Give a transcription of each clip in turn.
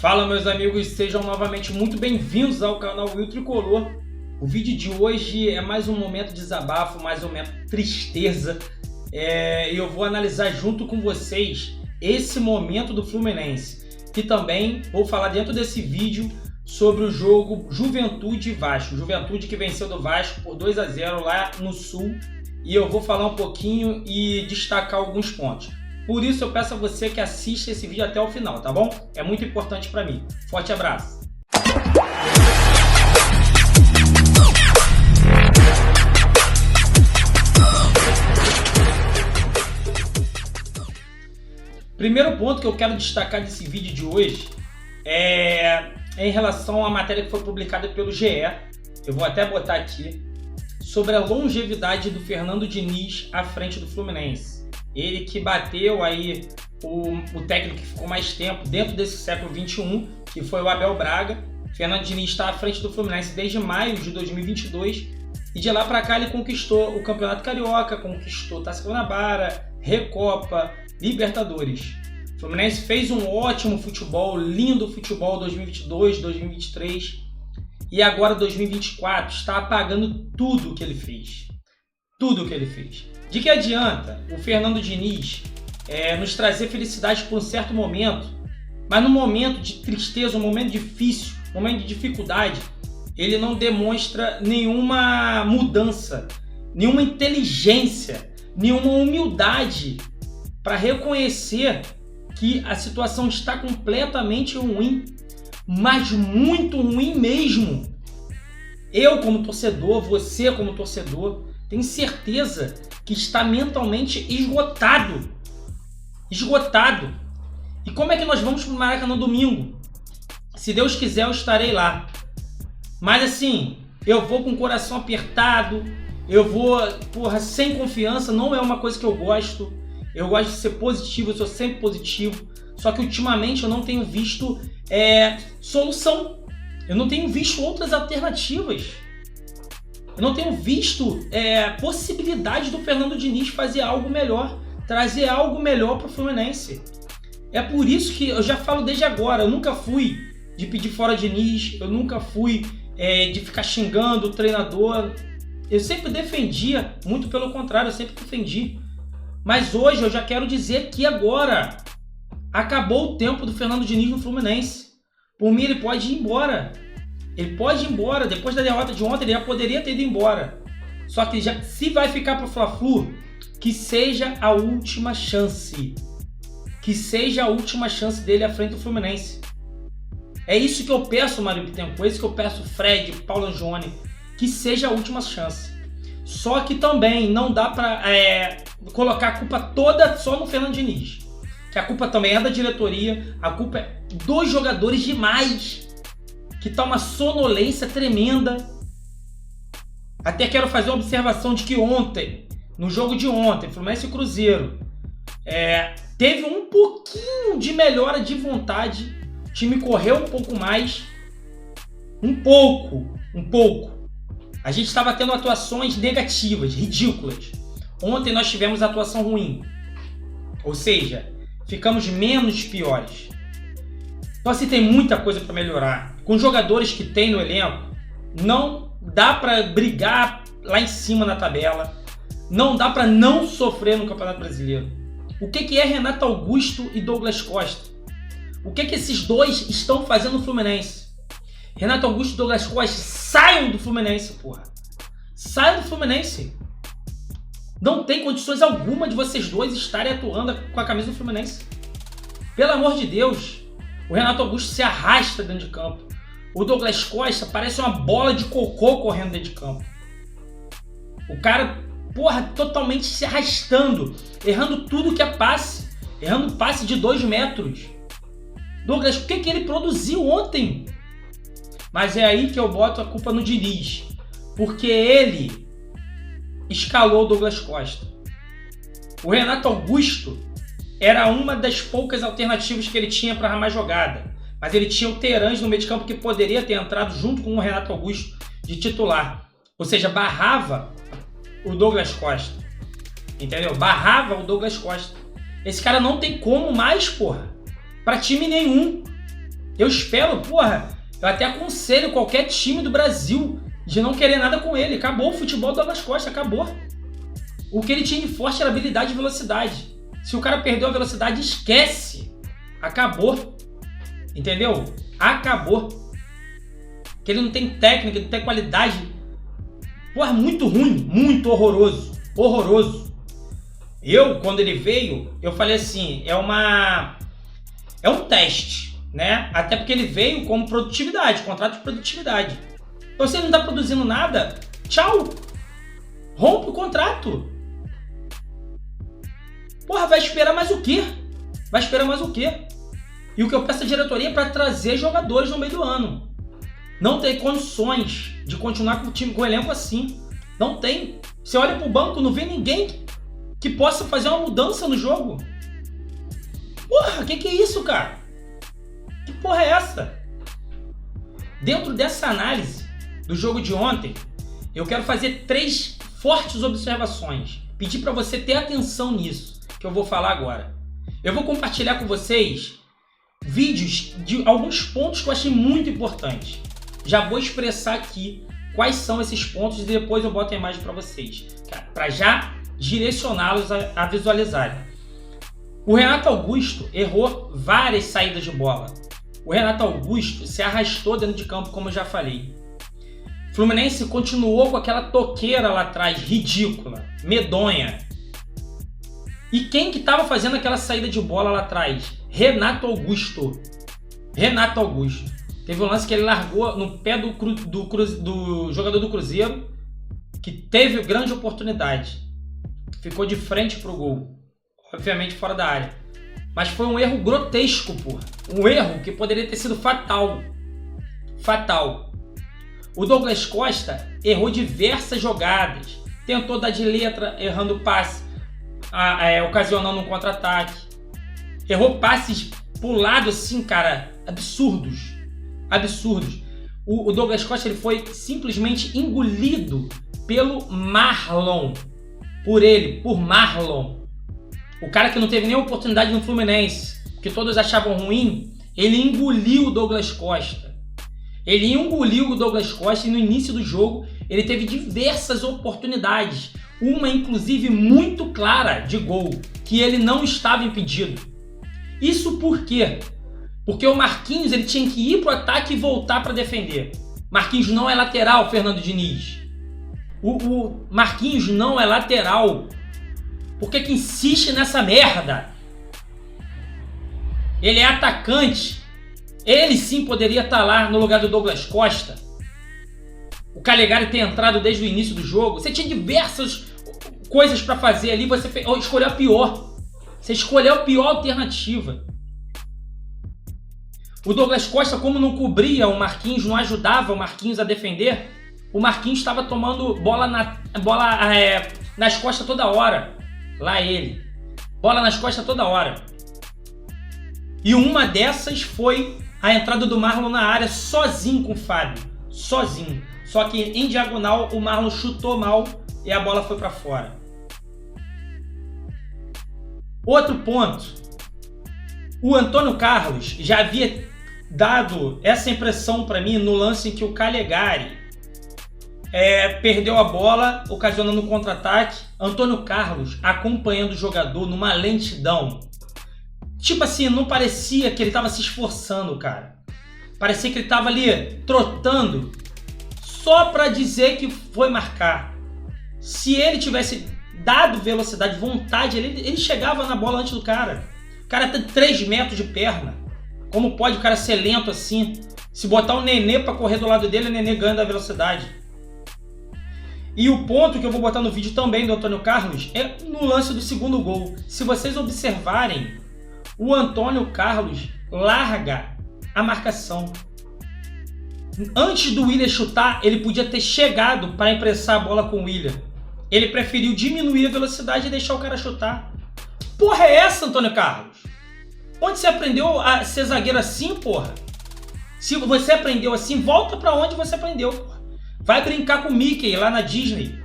Fala, meus amigos, sejam novamente muito bem-vindos ao canal Will Tricolor. O vídeo de hoje é mais um momento de desabafo, mais um momento de tristeza. E eu vou analisar junto com vocês esse momento do Fluminense. E também vou falar dentro desse vídeo sobre o jogo Juventude e Vasco. Juventude que venceu do Vasco por 2-0 lá no Sul. E eu vou falar um pouquinho e destacar alguns pontos. Por isso eu peço a você que assista esse vídeo até o final, tá bom? É muito importante para mim. Forte abraço! Primeiro ponto que eu quero destacar desse vídeo de hoje é em relação à matéria que foi publicada pelo GE. Eu vou até botar aqui. Sobre a longevidade do Fernando Diniz à frente do Fluminense. Ele que bateu aí o técnico que ficou mais tempo dentro desse século XXI, que foi o Abel Braga. Fernando Diniz está à frente do Fluminense desde maio de 2022 e de lá para cá ele conquistou o Campeonato Carioca, conquistou Taça Guanabara, Recopa, Libertadores. O Fluminense fez um ótimo futebol, lindo futebol 2022, 2023 e agora 2024 está apagando tudo o que ele fez. Tudo o que ele fez. De que adianta o Fernando Diniz nos trazer felicidade por um certo momento, mas no momento de tristeza, um momento difícil, um momento de dificuldade, ele não demonstra nenhuma mudança, nenhuma inteligência, nenhuma humildade para reconhecer que a situação está completamente ruim, mas muito ruim mesmo. Eu como torcedor, você como torcedor, tenho certeza que está mentalmente esgotado. Esgotado. E como é que nós vamos para o Maracanã domingo? Se Deus quiser, eu estarei lá. Mas assim, eu vou com o coração apertado, eu vou, sem confiança, não é uma coisa que eu gosto. Eu gosto de ser positivo, eu sou sempre positivo. Só que ultimamente eu não tenho visto solução. Eu não tenho visto outras alternativas. Eu não tenho visto possibilidade do Fernando Diniz fazer algo melhor, trazer algo melhor para o Fluminense. É por isso que eu já falo desde agora, eu nunca fui de pedir fora Diniz, eu nunca fui de ficar xingando o treinador. Eu sempre defendia, muito pelo contrário, eu sempre defendi. Mas hoje eu já quero dizer que agora acabou o tempo do Fernando Diniz no Fluminense. Por mim ele pode ir embora. Ele pode ir embora, depois da derrota de ontem ele já poderia ter ido embora. Só que se vai ficar para o Fla-Flu, que seja a última chance. Que seja a última chance dele à frente do Fluminense. É isso que eu peço, Mário Bittencourt, é isso que eu peço, Fred, Paulo Angione, que seja a última chance. Só que também não dá para colocar a culpa toda só no Fernando Diniz. Que a culpa também é da diretoria, a culpa é dos jogadores demais. Que tá uma sonolência tremenda. Até quero fazer uma observação de que ontem, no jogo de ontem, Fluminense e Cruzeiro, teve um pouquinho de melhora de vontade. O time correu um pouco mais. Um pouco. A gente estava tendo atuações negativas, ridículas. Ontem nós tivemos atuação ruim. Ou seja, ficamos menos piores. Então assim, tem muita coisa para melhorar. Com os jogadores que tem no elenco, não dá para brigar lá em cima na tabela. Não dá para não sofrer no Campeonato Brasileiro. O que é Renato Augusto e Douglas Costa? O que esses dois estão fazendo no Fluminense? Renato Augusto e Douglas Costa, saiam do Fluminense, porra. Saiam do Fluminense. Não tem condições alguma de vocês dois estarem atuando com a camisa do Fluminense. Pelo amor de Deus. O Renato Augusto se arrasta dentro de campo. O Douglas Costa parece uma bola de cocô correndo dentro de campo. O cara, totalmente se arrastando. Errando tudo que é passe. Errando passe de 2 metros. Douglas, o que ele produziu ontem? Mas é aí que eu boto a culpa no Diniz. Porque ele escalou o Douglas Costa. O Renato Augusto era uma das poucas alternativas que ele tinha para armar jogada. Mas ele tinha o Terãs no meio de campo que poderia ter entrado junto com o Renato Augusto de titular. Ou seja, barrava o Douglas Costa. Entendeu? Barrava o Douglas Costa. Esse cara não tem como mais, porra. Pra time nenhum. Eu espero, porra, eu até aconselho qualquer time do Brasil de não querer nada com ele. Acabou o futebol do Douglas Costa, acabou. O que ele tinha de forte era habilidade e velocidade. Se o cara perdeu a velocidade, esquece. Acabou. Entendeu? Acabou. Que ele não tem técnica, não tem qualidade. Porra, muito ruim, muito horroroso. Horroroso. Eu, quando ele veio, eu falei assim, é um teste, né? Até porque ele veio como produtividade, contrato de produtividade. Então se ele não tá produzindo nada, tchau. Rompe o contrato. Porra, vai esperar mais o quê? Vai esperar mais o quê? E o que eu peço à diretoria é para trazer jogadores no meio do ano. Não tem condições de continuar com o time, com o elenco assim. Não tem. Você olha pro banco, não vê ninguém que possa fazer uma mudança no jogo. Porra, que é isso, cara? Que porra é essa? Dentro dessa análise do jogo de ontem, eu quero fazer 3 fortes observações. Pedir para você ter atenção nisso, que eu vou falar agora. Eu vou compartilhar com vocês vídeos de alguns pontos que eu achei muito importantes. Já vou expressar aqui quais são esses pontos e depois eu boto a imagem para vocês, para já direcioná-los a visualizarem. O Renato Augusto errou várias saídas de bola. O Renato Augusto se arrastou dentro de campo, como eu já falei. O Fluminense continuou com aquela toqueira lá atrás, ridícula, medonha. E quem que estava fazendo aquela saída de bola lá atrás? Renato Augusto. Renato Augusto. Teve um lance que ele largou no pé do jogador do Cruzeiro, que teve grande oportunidade. Ficou de frente pro gol. Obviamente fora da área. Mas foi um erro grotesco, porra. Um erro que poderia ter sido fatal. Fatal. O Douglas Costa errou diversas jogadas. Tentou dar de letra, errando passe, ocasionando um contra-ataque. Errou passes pro lado assim, cara, absurdos. Absurdos. O Douglas Costa ele foi simplesmente engolido pelo Marlon. Por Marlon. O cara que não teve nem oportunidade no Fluminense, que todos achavam ruim, ele engoliu o Douglas Costa. Ele engoliu o Douglas Costa e no início do jogo ele teve diversas oportunidades. Uma, inclusive, muito clara de gol, que ele não estava impedido. Isso por quê? Porque o Marquinhos ele tinha que ir para o ataque e voltar para defender. Marquinhos não é lateral, Fernando Diniz. O Marquinhos não é lateral. Por que insiste nessa merda? Ele é atacante. Ele sim poderia estar lá no lugar do Douglas Costa. O Calegari ter entrado desde o início do jogo. Você tinha diversas coisas para fazer ali. Você escolheu a pior. Você escolheu a pior alternativa. O Douglas Costa, como não cobria o Marquinhos, não ajudava o Marquinhos a defender, o Marquinhos estava tomando bola nas costas toda hora. Lá ele. Bola nas costas toda hora. E uma dessas foi a entrada do Marlon na área sozinho com o Fábio. Sozinho. Só que em diagonal o Marlon chutou mal e a bola foi para fora. Outro ponto. O Antônio Carlos já havia dado essa impressão para mim no lance em que o Calegari perdeu a bola, ocasionando um contra-ataque. Antônio Carlos acompanhando o jogador numa lentidão. Tipo assim, não parecia que ele estava se esforçando, cara. Parecia que ele estava ali trotando só para dizer que foi marcar. Se ele tivesse dado velocidade, vontade, ele chegava na bola antes do cara. O cara tem 3 metros de perna. Como pode o cara ser lento assim? Se botar o Nenê para correr do lado dele, o Nenê ganha da velocidade. E o ponto que eu vou botar no vídeo também do Antônio Carlos é no lance do segundo gol. Se vocês observarem, o Antônio Carlos larga a marcação. Antes do Willian chutar, ele podia ter chegado para empressar a bola com o Willian. Ele preferiu diminuir a velocidade e deixar o cara chutar. Que porra é essa, Antônio Carlos? Onde você aprendeu a ser zagueiro assim, porra? Se você aprendeu assim, volta para onde você aprendeu, porra. Vai brincar com o Mickey lá na Disney.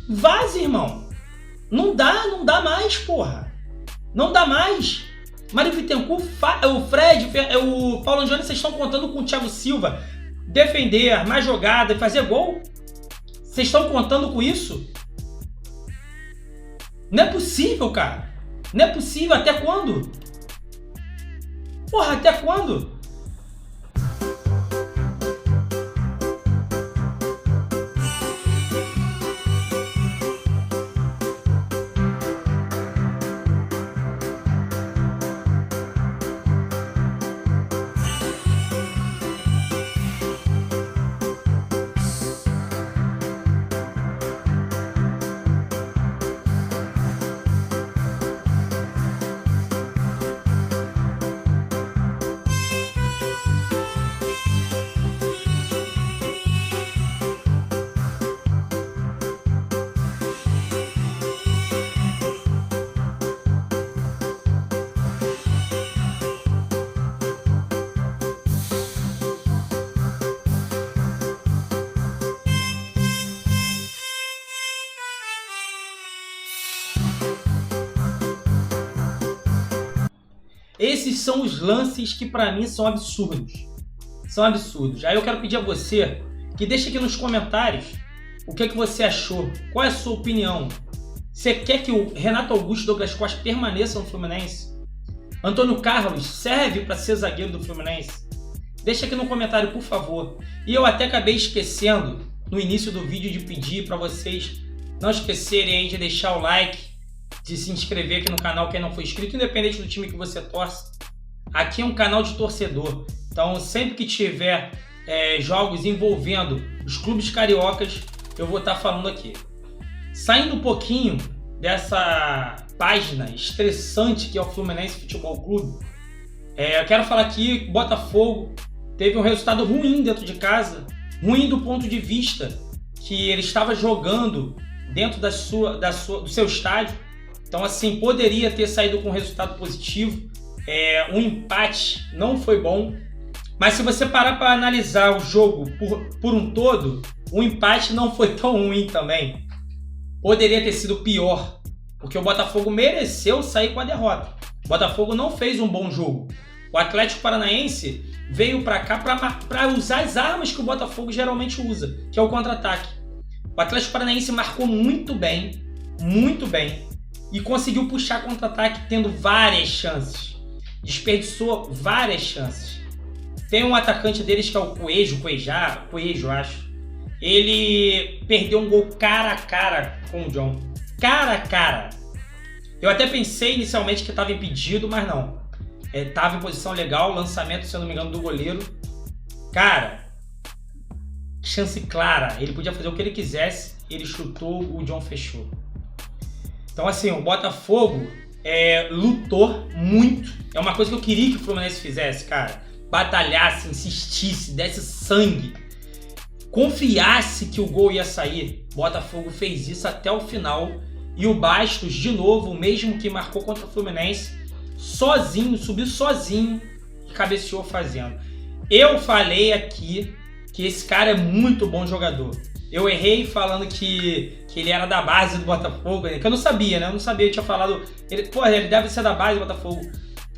Vaza, irmão. Não dá mais, porra. Não dá mais. Mário Bittencourt, o Fred, o Paulo Angione, vocês estão contando com o Thiago Silva defender, mais jogada e fazer gol? Vocês estão contando com isso? Não é possível, cara. Não é possível. Até quando? Porra, até quando? Esses são os lances que pra mim são absurdos. São absurdos. Aí eu quero pedir a você que deixe aqui nos comentários o que você achou. Qual é a sua opinião? Você quer que o Renato Augusto e Douglas Costa permaneçam no Fluminense? Antônio Carlos serve para ser zagueiro do Fluminense? Deixa aqui no comentário, por favor. E eu até acabei esquecendo no início do vídeo de pedir para vocês não esquecerem aí de deixar o like, de se inscrever aqui no canal quem não for inscrito, independente do time que você torce. Aqui é um canal de torcedor, então sempre que tiver jogos envolvendo os clubes cariocas, eu vou estar falando aqui. Saindo um pouquinho dessa página estressante que é o Fluminense Futebol Clube, eu quero falar aqui que o Botafogo teve um resultado ruim dentro de casa, ruim do ponto de vista que ele estava jogando dentro do seu estádio. Então, assim, poderia ter saído com um resultado positivo. Um empate não foi bom. Mas se você parar para analisar o jogo por um todo, o empate não foi tão ruim também. Poderia ter sido pior, porque o Botafogo mereceu sair com a derrota. O Botafogo não fez um bom jogo. O Atlético Paranaense veio para cá para usar as armas que o Botafogo geralmente usa, que é o contra-ataque. O Atlético Paranaense marcou muito bem, e conseguiu puxar contra-ataque tendo várias chances. Desperdiçou várias chances. Tem um atacante deles que é o Coelho, acho. Ele perdeu um gol cara a cara com o John. Cara a cara. Eu até pensei inicialmente que estava impedido, mas não. Estava em posição legal, lançamento, se eu não me engano, do goleiro. Cara, chance clara. Ele podia fazer o que ele quisesse. Ele chutou, o John fechou. Então, assim, o Botafogo lutou muito. É uma coisa que eu queria que o Fluminense fizesse, cara. Batalhasse, insistisse, desse sangue. Confiasse que o gol ia sair. O Botafogo fez isso até o final. E o Bastos, de novo, o mesmo que marcou contra o Fluminense, sozinho, subiu sozinho e cabeceou fazendo. Eu falei aqui que esse cara é muito bom jogador. Eu errei falando que ele era da base do Botafogo, que eu não sabia, né? Eu não sabia, eu tinha falado... Ele deve ser da base do Botafogo.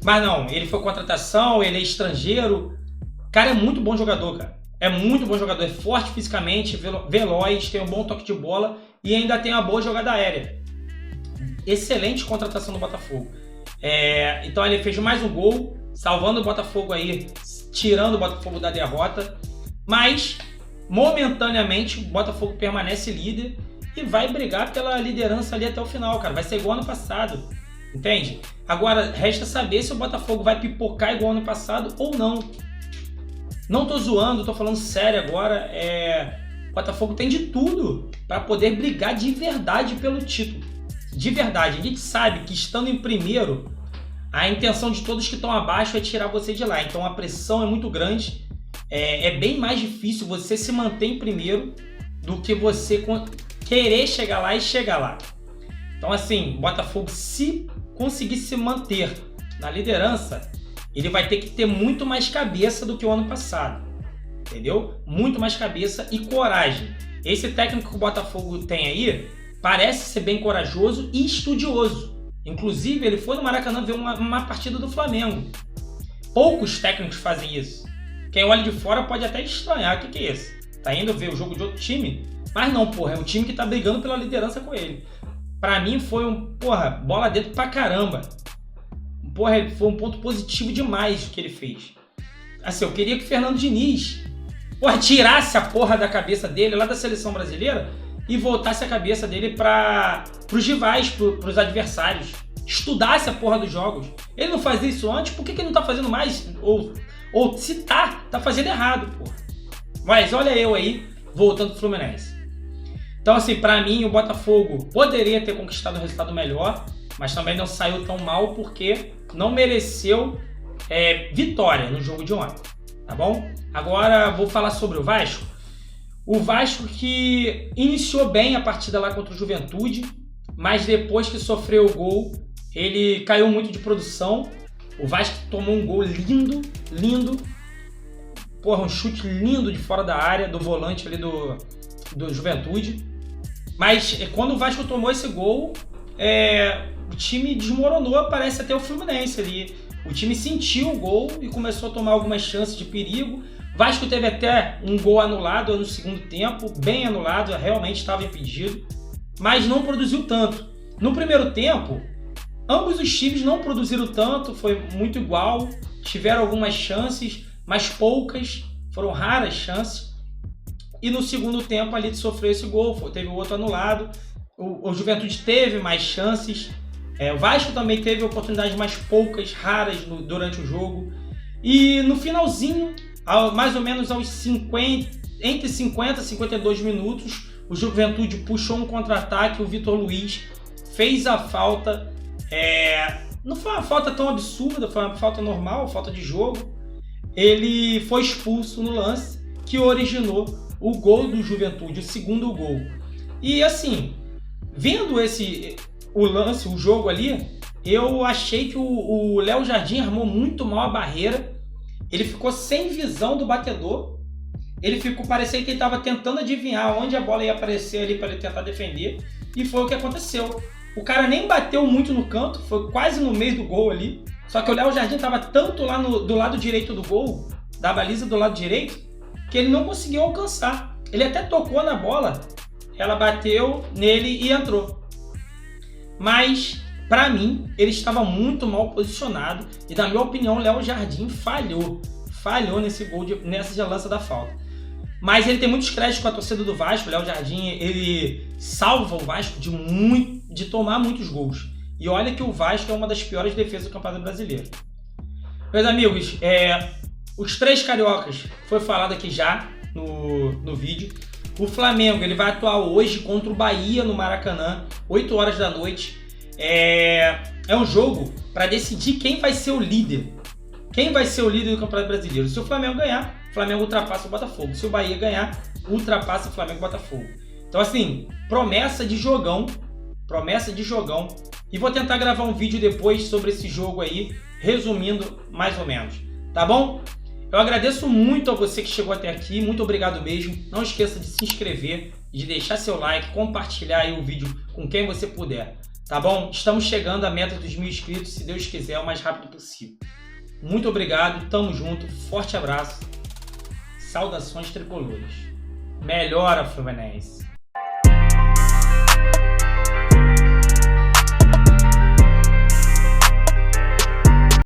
Mas não, ele foi contratação, ele é estrangeiro. O cara é muito bom jogador, cara. É muito bom jogador, é forte fisicamente, veloz, tem um bom toque de bola e ainda tem uma boa jogada aérea. Excelente contratação do Botafogo. Então ele fez mais um gol, salvando o Botafogo aí, tirando o Botafogo da derrota. Mas... momentaneamente o Botafogo permanece líder e vai brigar pela liderança ali até o final, cara. Vai ser igual ano passado, entende? Agora, resta saber se o Botafogo vai pipocar igual ano passado ou não. Não tô zoando, tô falando sério agora. O Botafogo tem de tudo para poder brigar de verdade pelo título. De verdade. A gente sabe que estando em primeiro, a intenção de todos que estão abaixo é tirar você de lá. Então a pressão é muito grande. É bem mais difícil você se manter em primeiro do que você querer chegar lá e chegar lá. Então, assim, o Botafogo, se conseguir se manter na liderança, ele vai ter que ter muito mais cabeça do que o ano passado. Entendeu? Muito mais cabeça e coragem. Esse técnico que o Botafogo tem aí parece ser bem corajoso e estudioso. Inclusive, ele foi no Maracanã ver uma partida do Flamengo. Poucos técnicos fazem isso. Quem olha de fora pode até estranhar. O que é isso? Tá indo ver o jogo de outro time? Mas não, porra, é um time que tá brigando pela liderança com ele. Pra mim foi bola dentro pra caramba. Porra, foi um ponto positivo demais que ele fez. Assim, eu queria que o Fernando Diniz, porra, tirasse a porra da cabeça dele lá da seleção brasileira e voltasse a cabeça dele pros rivais, pros adversários. Estudasse a porra dos jogos. Ele não fazia isso antes, por que ele não tá fazendo mais? Ou se tá fazendo errado, porra. Mas olha eu aí, voltando pro Fluminense. Então, assim, pra mim, o Botafogo poderia ter conquistado um resultado melhor, mas também não saiu tão mal porque não mereceu vitória no jogo de ontem, tá bom? Agora vou falar sobre o Vasco. O Vasco que iniciou bem a partida lá contra o Juventude, mas depois que sofreu o gol, ele caiu muito de produção. O Vasco tomou um gol lindo, lindo. Porra, um chute lindo de fora da área, do volante ali do Juventude. Mas quando o Vasco tomou esse gol, o time desmoronou, parece até o Fluminense ali. O time sentiu o gol e começou a tomar algumas chances de perigo. O Vasco teve até um gol anulado no segundo tempo, bem anulado, realmente estava impedido, mas não produziu tanto. No primeiro tempo, ambos os times não produziram tanto, foi muito igual, tiveram algumas chances, mas poucas, foram raras chances. E no segundo tempo ali sofreu esse gol, teve o outro anulado. O Juventude teve mais chances. O Vasco também teve oportunidades mais poucas, raras durante o jogo. E no finalzinho, mais ou menos entre 50 e 52 minutos, o Juventude puxou um contra-ataque, o Vitor Luiz fez a falta. Não foi uma falta tão absurda, foi uma falta normal, falta de jogo. Ele foi expulso no lance, que originou o gol do Juventude, o segundo gol. E assim, vendo o lance, o jogo ali, eu achei que o Léo Jardim armou muito mal a barreira. Ele ficou sem visão do batedor. Parecia que ele estava tentando adivinhar onde a bola ia aparecer ali para ele tentar defender. E foi o que aconteceu. O cara nem bateu muito no canto, foi quase no meio do gol ali. Só que o Léo Jardim estava tanto lá do lado direito do gol, da baliza do lado direito, que ele não conseguiu alcançar. Ele até tocou na bola, ela bateu nele e entrou. Mas, para mim, ele estava muito mal posicionado e, na minha opinião, o Léo Jardim falhou nesse gol, nessa lança da falta. Mas ele tem muitos créditos com a torcida do Vasco. O Léo Jardim, ele salva o Vasco de tomar muitos gols. E olha que o Vasco é uma das piores defesas do Campeonato Brasileiro. Meus amigos, os três cariocas foi falado aqui já no vídeo. O Flamengo ele vai atuar hoje contra o Bahia no Maracanã, 8 horas da noite. É um jogo para decidir quem vai ser o líder. Quem vai ser o líder do Campeonato Brasileiro? Se o Flamengo ganhar, o Flamengo ultrapassa o Botafogo. Se o Bahia ganhar, ultrapassa o Flamengo e o Botafogo. Então assim, promessa de jogão. E vou tentar gravar um vídeo depois sobre esse jogo aí, resumindo mais ou menos. Tá bom? Eu agradeço muito a você que chegou até aqui, muito obrigado mesmo. Não esqueça de se inscrever, de deixar seu like, compartilhar aí o vídeo com quem você puder. Tá bom? Estamos chegando à meta dos 1000 inscritos, se Deus quiser, o mais rápido possível. Muito obrigado, tamo junto, forte abraço, saudações tricolores. Melhora, Fluminense!